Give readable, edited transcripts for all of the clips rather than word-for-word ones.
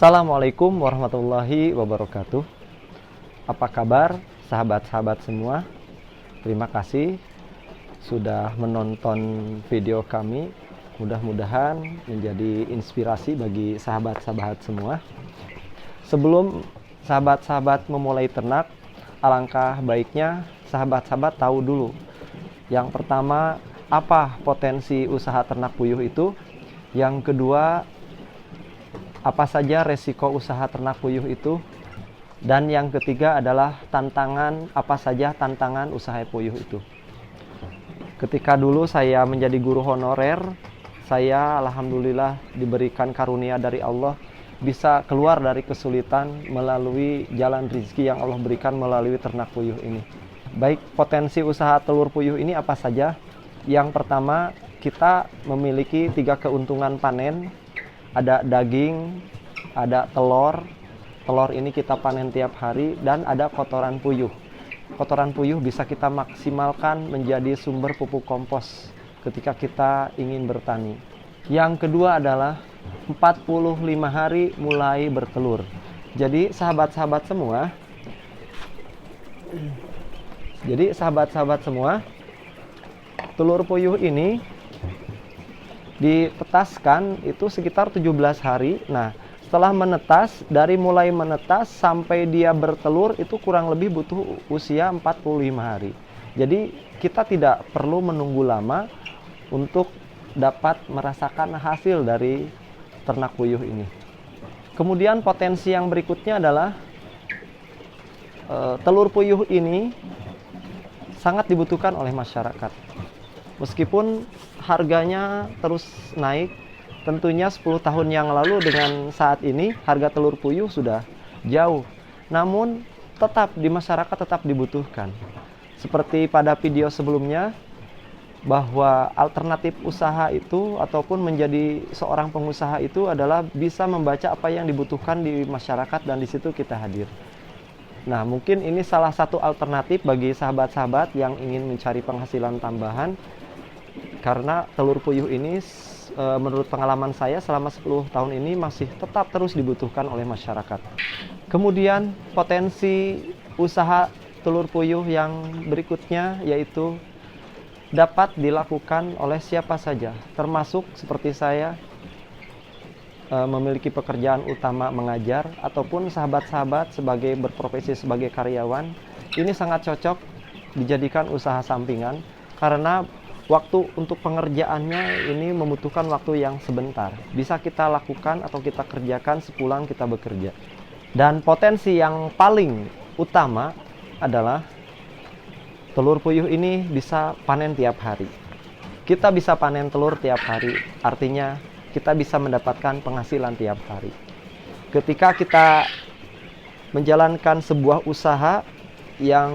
Assalamualaikum warahmatullahi wabarakatuh. Apa kabar sahabat-sahabat semua? Terima kasih sudah menonton video kami. Mudah-mudahan menjadi inspirasi bagi sahabat-sahabat semua. Sebelum sahabat-sahabat memulai ternak, alangkah baiknya sahabat-sahabat tahu dulu. Yang pertama, apa potensi usaha ternak puyuh itu? Yang kedua, apa saja resiko usaha ternak puyuh itu? Dan yang ketiga adalah apa saja tantangan usaha puyuh itu. Ketika dulu saya menjadi guru honorer, saya alhamdulillah diberikan karunia dari Allah bisa keluar dari kesulitan melalui jalan rezeki yang Allah berikan melalui ternak puyuh ini. Baik, potensi usaha telur puyuh ini apa saja? Yang pertama, kita memiliki 3 keuntungan panen. Ada daging, ada telur. Telur ini kita panen tiap hari, dan ada kotoran puyuh. Kotoran puyuh bisa kita maksimalkan menjadi sumber pupuk kompos ketika kita ingin bertani. Yang kedua adalah 45 hari mulai bertelur. Jadi sahabat-sahabat semua, telur puyuh ini ditetaskan itu sekitar 17 hari. Nah, setelah menetas, dari mulai menetas sampai dia bertelur itu kurang lebih butuh usia 45 hari. Jadi kita tidak perlu menunggu lama untuk dapat merasakan hasil dari ternak puyuh ini. Kemudian potensi yang berikutnya adalah telur puyuh ini sangat dibutuhkan oleh masyarakat. Meskipun harganya terus naik, tentunya 10 tahun yang lalu dengan saat ini harga telur puyuh sudah jauh. Namun tetap di masyarakat tetap dibutuhkan. Seperti pada video sebelumnya, bahwa alternatif usaha itu ataupun menjadi seorang pengusaha itu adalah bisa membaca apa yang dibutuhkan di masyarakat, dan di situ kita hadir. Nah, mungkin ini salah satu alternatif bagi sahabat-sahabat yang ingin mencari penghasilan tambahan. Karena telur puyuh ini menurut pengalaman saya selama 10 tahun ini masih tetap terus dibutuhkan oleh masyarakat. Kemudian potensi usaha telur puyuh yang berikutnya yaitu dapat dilakukan oleh siapa saja, termasuk seperti saya memiliki pekerjaan utama mengajar, ataupun sahabat-sahabat sebagai berprofesi sebagai karyawan. Ini sangat cocok dijadikan usaha sampingan karena waktu untuk pengerjaannya ini membutuhkan waktu yang sebentar. Bisa kita lakukan atau kita kerjakan sepulang kita bekerja. Dan potensi yang paling utama adalah telur puyuh ini bisa panen tiap hari. Kita bisa panen telur tiap hari, artinya kita bisa mendapatkan penghasilan tiap hari. Ketika kita menjalankan sebuah usaha yang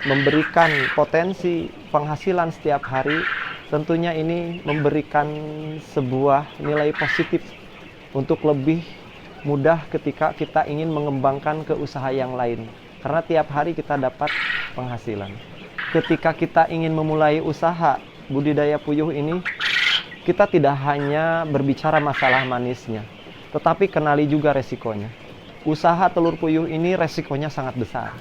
memberikan potensi penghasilan setiap hari, tentunya ini memberikan sebuah nilai positif untuk lebih mudah ketika kita ingin mengembangkan ke usaha yang lain. Karena tiap hari kita dapat penghasilan. Ketika kita ingin memulai usaha budidaya puyuh ini, kita tidak hanya berbicara masalah manisnya, tetapi kenali juga resikonya. Usaha telur puyuh ini resikonya sangat besar.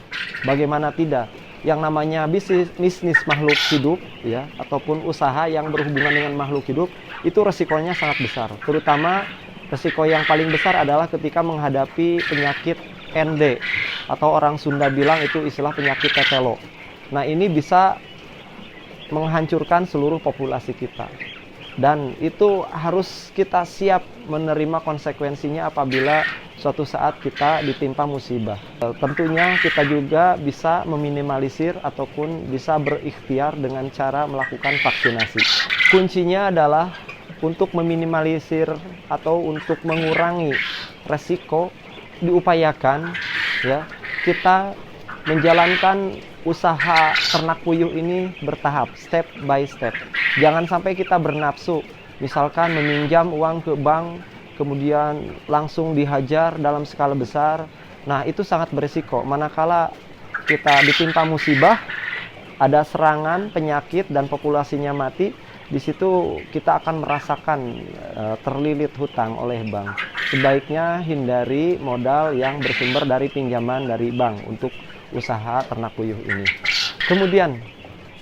Bagaimana tidak? Yang namanya bisnis makhluk hidup, ya, ataupun usaha yang berhubungan dengan makhluk hidup, itu resikonya sangat besar. Terutama resiko yang paling besar adalah ketika menghadapi penyakit ND, atau orang Sunda bilang itu istilah penyakit tetelo. Nah, ini bisa menghancurkan seluruh populasi kita. Dan itu harus kita siap menerima konsekuensinya apabila suatu saat kita ditimpa musibah. Tentunya kita juga bisa meminimalisir ataupun bisa berikhtiar dengan cara melakukan vaksinasi. Kuncinya adalah untuk meminimalisir atau untuk mengurangi resiko, diupayakan ya kita menjalankan usaha ternak puyuh ini bertahap, step by step. Jangan sampai kita bernafsu, misalkan meminjam uang ke bank, kemudian langsung dihajar dalam skala besar. Nah, itu sangat berisiko. Manakala kita ditimpa musibah, ada serangan, penyakit, dan populasinya mati, di situ kita akan merasakan terlilit hutang oleh bank. sebaiknya hindari modal yang bersumber dari pinjaman dari bank untuk usaha ternak puyuh ini. Kemudian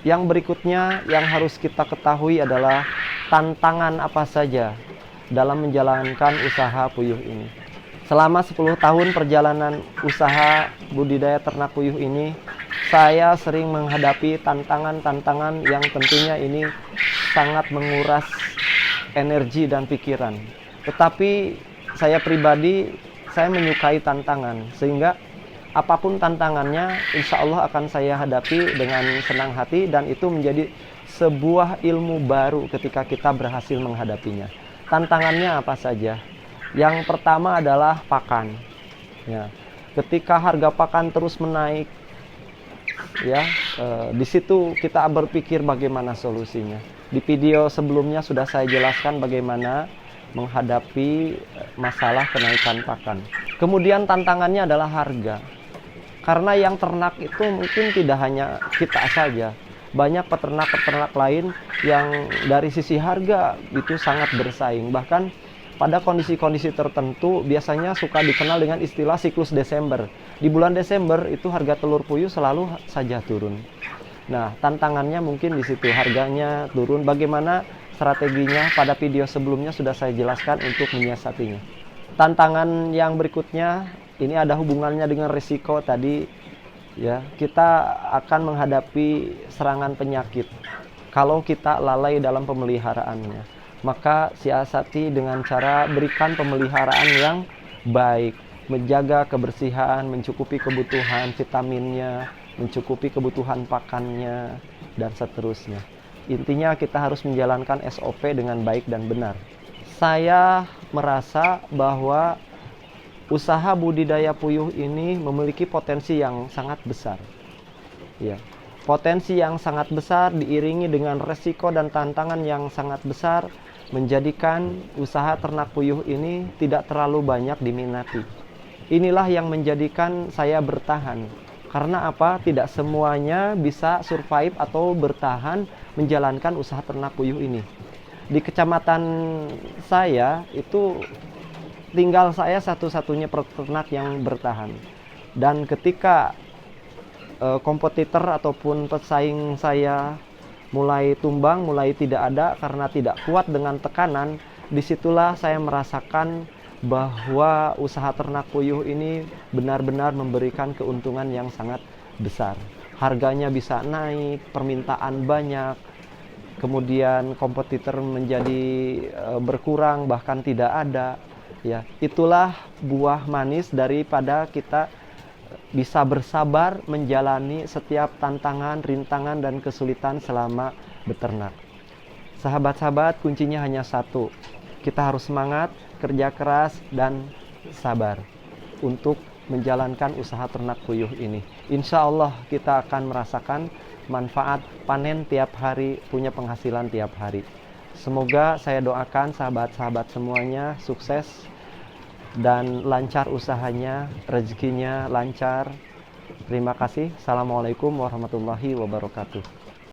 yang berikutnya yang harus kita ketahui adalah tantangan apa saja dalam menjalankan usaha puyuh ini. Selama 10 tahun perjalanan usaha budidaya ternak puyuh ini, saya sering menghadapi tantangan-tantangan yang tentunya ini sangat menguras energi dan pikiran. Tetapi saya pribadi, saya menyukai tantangan, sehingga apapun tantangannya, insya Allah akan saya hadapi dengan senang hati, dan itu menjadi sebuah ilmu baru ketika kita berhasil menghadapinya. Tantangannya apa saja? Yang pertama adalah pakan. Ya, ketika harga pakan terus menaik, ya, di situ kita berpikir bagaimana solusinya. Di video sebelumnya sudah saya jelaskan bagaimana menghadapi masalah kenaikan pakan. Kemudian tantangannya adalah harga. Karena yang ternak itu mungkin tidak hanya kita saja. Banyak peternak-peternak lain yang dari sisi harga itu sangat bersaing. Bahkan pada kondisi-kondisi tertentu biasanya suka dikenal dengan istilah siklus Desember. Di bulan Desember itu harga telur puyuh selalu saja turun. Nah, tantangannya mungkin di situ, harganya turun. Bagaimana strateginya pada video sebelumnya sudah saya jelaskan untuk menyiasatinya. Tantangan yang berikutnya ini ada hubungannya dengan risiko tadi, ya. Kita akan menghadapi serangan penyakit kalau kita lalai dalam pemeliharaannya. Maka siasati dengan cara berikan pemeliharaan yang baik, menjaga kebersihan, mencukupi kebutuhan vitaminnya, mencukupi kebutuhan pakannya, dan seterusnya. Intinya kita harus menjalankan SOP dengan baik dan benar. Saya merasa bahwa usaha budidaya puyuh ini memiliki potensi yang sangat besar. Ya, potensi yang sangat besar diiringi dengan resiko dan tantangan yang sangat besar menjadikan usaha ternak puyuh ini tidak terlalu banyak diminati. Inilah yang menjadikan saya bertahan. Karena apa? Tidak semuanya bisa survive atau bertahan menjalankan usaha ternak puyuh ini. Di kecamatan saya itu tinggal saya satu-satunya peternak yang bertahan. Dan ketika kompetitor ataupun pesaing saya mulai tumbang, mulai tidak ada karena tidak kuat dengan tekanan, disitulah saya merasakan bahwa usaha ternak puyuh ini benar-benar memberikan keuntungan yang sangat besar. Harganya bisa naik, permintaan banyak, kemudian kompetitor menjadi berkurang, bahkan tidak ada. Ya, itulah buah manis daripada kita bisa bersabar menjalani setiap tantangan, rintangan, dan kesulitan selama beternak. Sahabat-sahabat, kuncinya hanya satu. Kita harus semangat, kerja keras, dan sabar untuk menjalankan usaha ternak puyuh ini. Insya Allah kita akan merasakan manfaat panen tiap hari, punya penghasilan tiap hari. Semoga saya doakan sahabat-sahabat semuanya sukses dan lancar usahanya, rezekinya lancar. Terima kasih. Assalamualaikum warahmatullahi wabarakatuh.